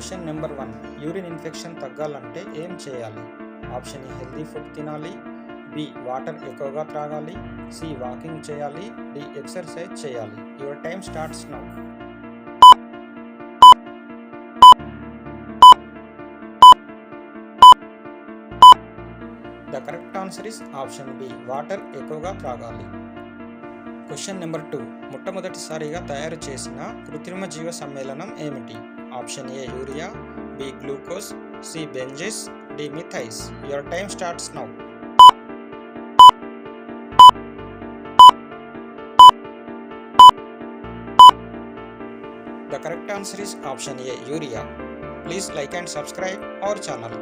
Question number 1. Urine infection తగ్గాలంటే ఏం చేయాలి? ఆప్షన్ ఏ హెల్దీ ఫుడ్ తినాలి, బి వాటర్ ఎక్కువగా త్రాగాలి, సి వాకింగ్ చేయాలి, డి ఎక్సర్సైజ్ చేయాలి. Your time starts now. The correct answer is option B water ఎక్కువగా త్రాగాలి. Question number 2. మొట్టమొదటిసారిగా తయారు చేసిన కృత్రిమ జీవ సమ్మేళనం ఏమిటి? Option A urea, B glucose, C బెంజిస్, డి మిథైస్. Your time starts now. The correct answer is option A, urea. Please like and subscribe our channel.